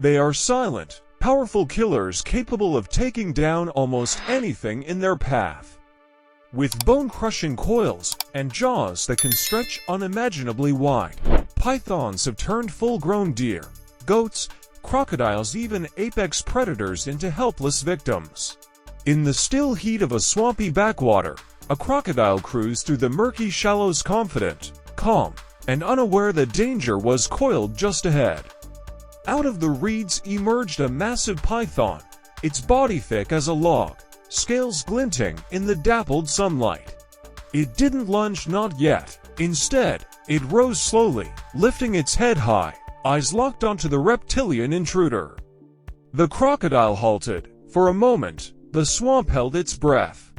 They are silent, powerful killers capable of taking down almost anything in their path. With bone-crushing coils and jaws that can stretch unimaginably wide, pythons have turned full-grown deer, goats, crocodiles, even apex predators into helpless victims. In the still heat of a swampy backwater, a crocodile cruised through the murky shallows confident, calm, and unaware that danger was coiled just ahead. Out of the reeds emerged a massive python, its body thick as a log, scales glinting in the dappled sunlight. It didn't lunge, not yet. Instead, it rose slowly, lifting its head high, eyes locked onto the reptilian intruder. The crocodile halted. For a moment, the swamp held its breath.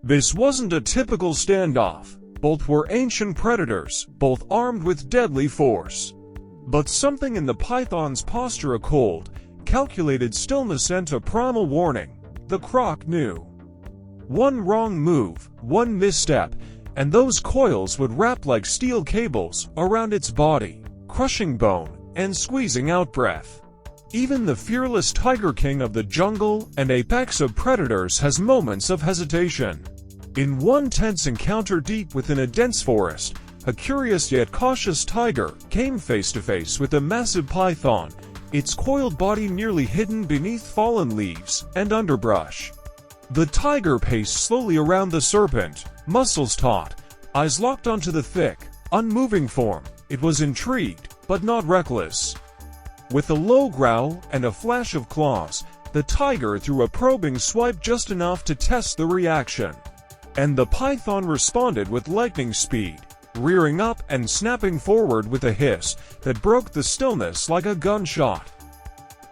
This wasn't a typical standoff. Both were ancient predators, both armed with deadly force. But something in the python's posture, a cold, calculated stillness, sent a primal warning. The croc knew. One wrong move, one misstep, and those coils would wrap like steel cables around its body, crushing bone and squeezing out breath. Even the fearless tiger king of the jungle and apex of predators has moments of hesitation. In one tense encounter deep within a dense forest, a curious yet cautious tiger came face to face with a massive python, its coiled body nearly hidden beneath fallen leaves and underbrush. The tiger paced slowly around the serpent, muscles taut, eyes locked onto the thick, unmoving form. It was intrigued, but not reckless. With a low growl and a flash of claws, the tiger threw a probing swipe, just enough to test the reaction. And the python responded with lightning speed, rearing up and snapping forward with a hiss that broke the stillness like a gunshot.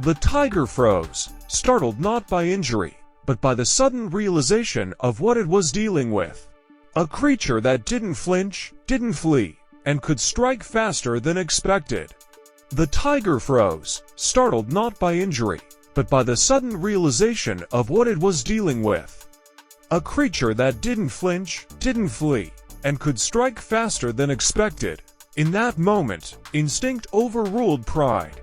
The tiger froze, startled not by injury, but by the sudden realization of what it was dealing with. A creature that didn't flinch, didn't flee, and could strike faster than expected. The tiger froze, startled not by injury, but by the sudden realization of what it was dealing with. A creature that didn't flinch, didn't flee, and could strike faster than expected. In that moment, instinct overruled pride.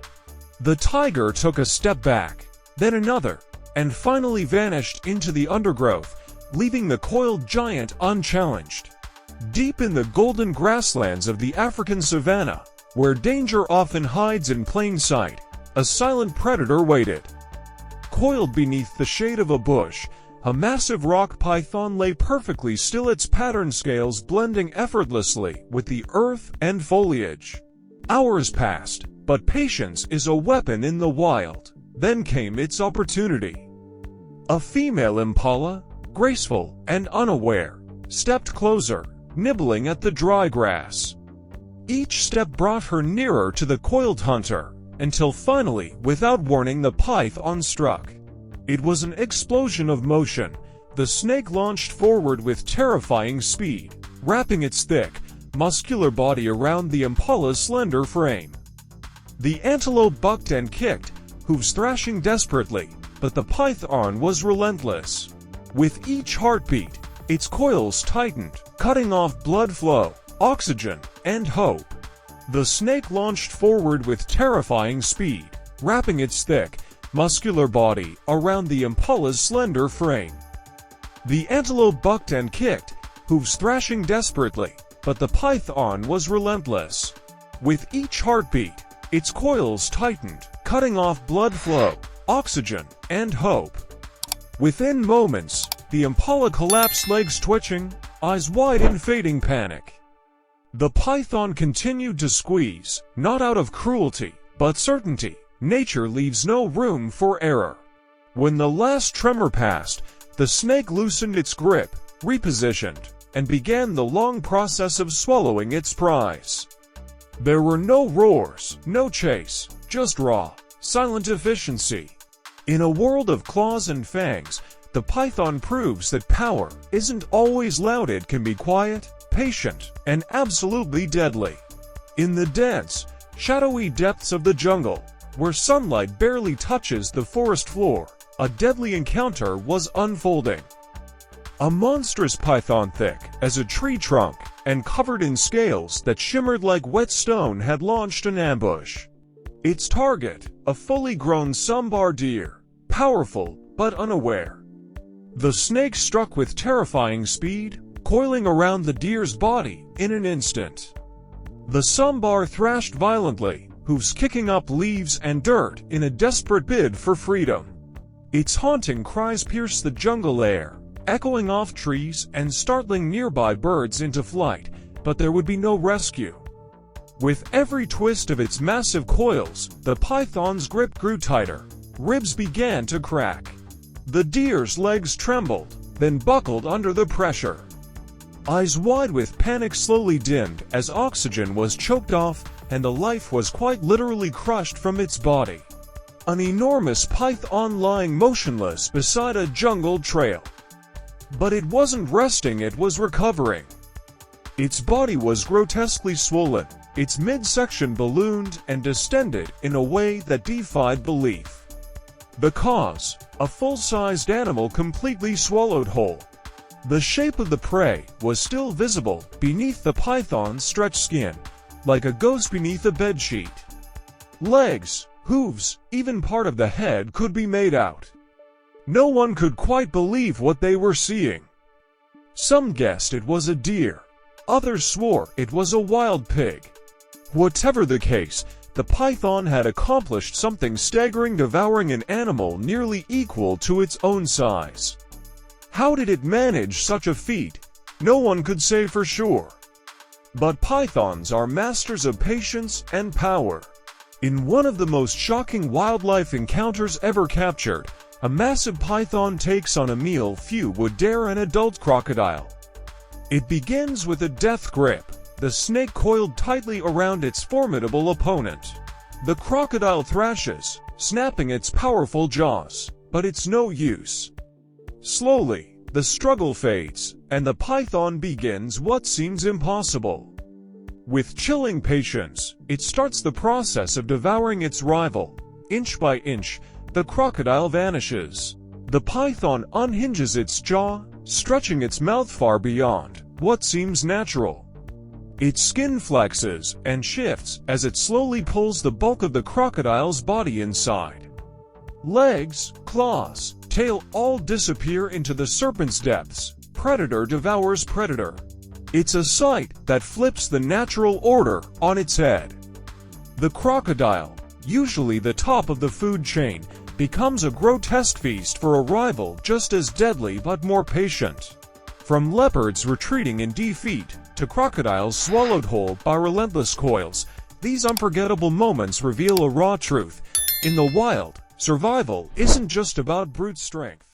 The tiger took a step back, then another, and finally vanished into the undergrowth, leaving the coiled giant unchallenged. Deep in the golden grasslands of the African savanna, where danger often hides in plain sight, a silent predator waited. Coiled beneath the shade of a bush, a massive rock python lay perfectly still, its patterned scales blending effortlessly with the earth and foliage. Hours passed, but patience is a weapon in the wild. Then came its opportunity. A female impala, graceful and unaware, stepped closer, nibbling at the dry grass. Each step brought her nearer to the coiled hunter, until finally, without warning, the python struck. It was an explosion of motion. The snake launched forward with terrifying speed, wrapping its thick, muscular body around the impala's slender frame. The antelope bucked and kicked, hooves thrashing desperately, but the python was relentless. With each heartbeat, its coils tightened, cutting off blood flow, oxygen, and hope. The snake launched forward with terrifying speed, wrapping its thick, muscular body around the impala's slender frame. The antelope bucked and kicked, hooves thrashing desperately, but the python was relentless. With each heartbeat, its coils tightened, cutting off blood flow, oxygen, and hope. Within moments, the impala collapsed, legs twitching, eyes wide in fading panic. The python continued to squeeze, not out of cruelty, but certainty. Nature leaves no room for error. When the last tremor passed, the snake loosened its grip, repositioned, and began the long process of swallowing its prize. There were no roars, no chase, just raw, silent efficiency. In a world of claws and fangs, the python proves that power isn't always loud. It can be quiet, patient, and absolutely deadly. In the dense, shadowy depths of the jungle, where sunlight barely touches the forest floor, a deadly encounter was unfolding. A monstrous python, thick as a tree trunk and covered in scales that shimmered like wet stone, had launched an ambush. Its target, a fully grown sambar deer, powerful but unaware. The snake struck with terrifying speed, coiling around the deer's body in an instant. The sambar thrashed violently, hooves kicking up leaves and dirt in a desperate bid for freedom. Its haunting cries pierced the jungle air, echoing off trees and startling nearby birds into flight, but there would be no rescue. With every twist of its massive coils, the python's grip grew tighter. Ribs began to crack. The deer's legs trembled, then buckled under the pressure. Eyes wide with panic slowly dimmed as oxygen was choked off and the life was quite literally crushed from its body. An enormous python lying motionless beside a jungle trail. But it wasn't resting, it was recovering. Its body was grotesquely swollen, its midsection ballooned and distended in a way that defied belief. The cause, a full-sized animal completely swallowed whole. The shape of the prey was still visible beneath the python's stretched skin, like a ghost beneath a bedsheet. Legs, hooves, even part of the head could be made out. No one could quite believe what they were seeing. Some guessed it was a deer. Others swore it was a wild pig. Whatever the case, the python had accomplished something staggering, devouring an animal nearly equal to its own size. How did it manage such a feat? No one could say for sure. But pythons are masters of patience and power. In one of the most shocking wildlife encounters ever captured, a massive python takes on a meal few would dare an adult crocodile. It begins with a death grip, the snake coiled tightly around its formidable opponent. The crocodile thrashes, snapping its powerful jaws, but it's no use. Slowly, the struggle fades, and the python begins what seems impossible. With chilling patience, it starts the process of devouring its rival. Inch by inch, the crocodile vanishes. The python unhinges its jaw, stretching its mouth far beyond what seems natural. Its skin flexes and shifts as it slowly pulls the bulk of the crocodile's body inside. Legs, claws, tail all disappear into the serpent's depths. Predator devours predator. It's a sight that flips the natural order on its head. The crocodile, usually the top of the food chain, becomes a grotesque feast for a rival just as deadly but more patient. From leopards retreating in defeat to crocodiles swallowed whole by relentless coils, these unforgettable moments reveal a raw truth. In the wild, survival isn't just about brute strength.